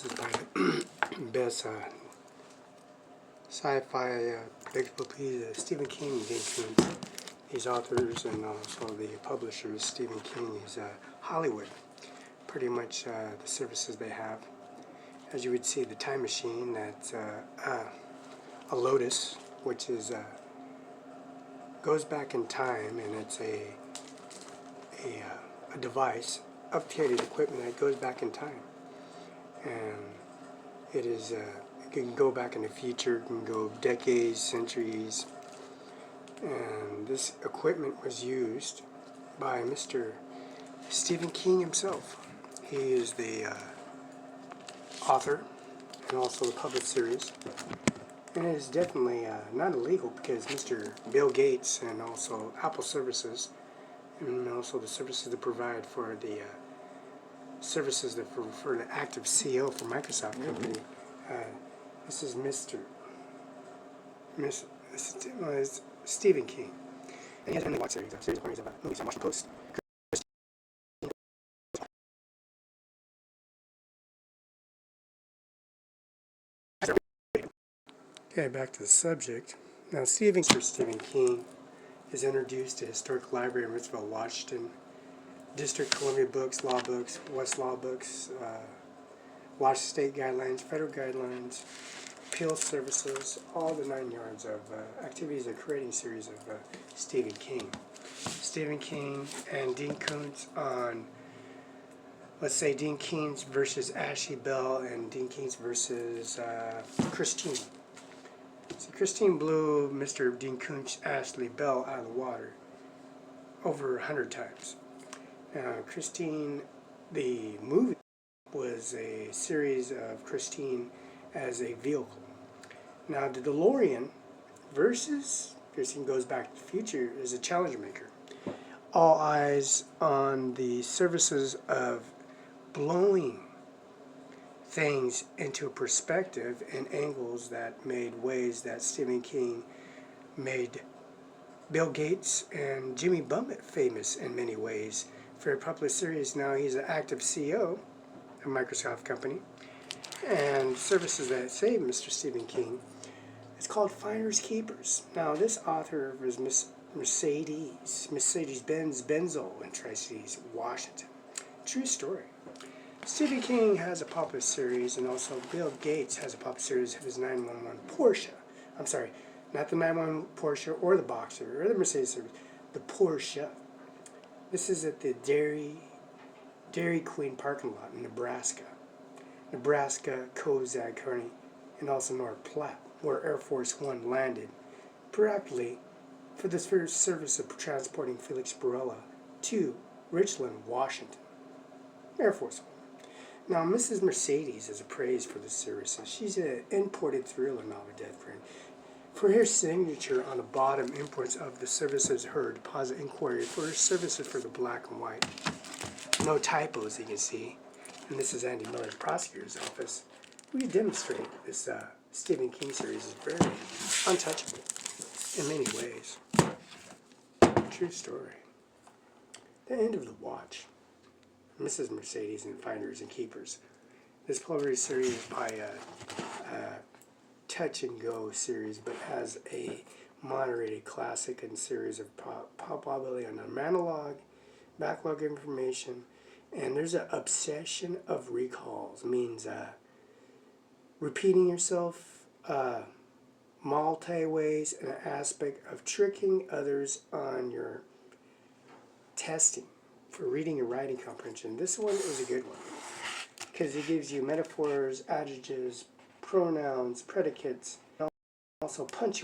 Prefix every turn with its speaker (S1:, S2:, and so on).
S1: This is by the best sci-fi predictable piece, Stephen King and Dean Koontz. These authors and also the publishers, Stephen King is Hollywood. Pretty much the services they have. As you would see, the time machine, that's a Lotus, which is goes back in time, and it's a device, updated equipment that goes back in time. And it is, it can go back in the future, it can go decades, centuries. And this equipment was used by Mr. Stephen King himself. He is the author and also the published series. And it is definitely not illegal because Mr. Bill Gates and also Apple services, and also the services they provide for the services that for the active CEO for Microsoft company. This is Stephen King. And he has only watched series of movies on Washington Post. Okay, back to the subject. Now, Stephen King is introduced to Historic Library in Richville, Washington, District Columbia Books, Law Books, Westlaw Books, Washington State Guidelines, Federal Guidelines, Appeal Services, all the 9 yards of activities of creating series of Stephen King. Stephen King and Dean Koontz on, let's say, Dean Koontz versus Ashley Bell and Dean Koontz versus Christine. So Christine blew Mr. Dean Koontz, Ashley Bell out of the water over 100 times. Christine, the movie was a series of Christine as a vehicle. Now the DeLorean versus Christine Goes Back to the Future is a challenge maker. All eyes on the services of blowing things into a perspective and angles that made ways that Stephen King made Bill Gates and Jimmy Buffett famous in many ways. For a popular series, now he's an active CEO of Microsoft company, and services that saved Mr. Stephen King. It's called Finders Keepers. Now this author was Mercedes-Benz BENZEL in Tri-Cities, Washington. True story. Stephen King has a popular series, and also Bill Gates has a popular series of his 911 Porsche. I'm sorry, not the 911 Porsche or the Boxer or the Mercedes series, the Porsche. This is at the Dairy Queen parking lot in Nebraska, Kozag County, and also North Platte, where Air Force One landed, correctly for this first service of transporting Felix Barela to Richland, Washington. Air Force One. Now, Mrs. Mercedes is appraised for this service. She's an imported thriller novel death print. For her signature on the bottom, imports of the services her deposit inquiry for her services for the black and white. No typos, you can see. And this is Andy Miller's prosecutor's office. We demonstrate this Stephen King series is very untouchable in many ways. True story. The end of the watch. Mrs. Mercedes and Finders and Keepers. This popular series is by a touch and go series, but has a moderated classic and series of probability on an analog, backlog information, and there's an obsession of recalls. Means repeating yourself, multi-ways, and an aspect of tricking others on your testing for reading and writing comprehension. This one is a good one because it gives you metaphors, adjectives, pronouns, predicates, and also punctuation.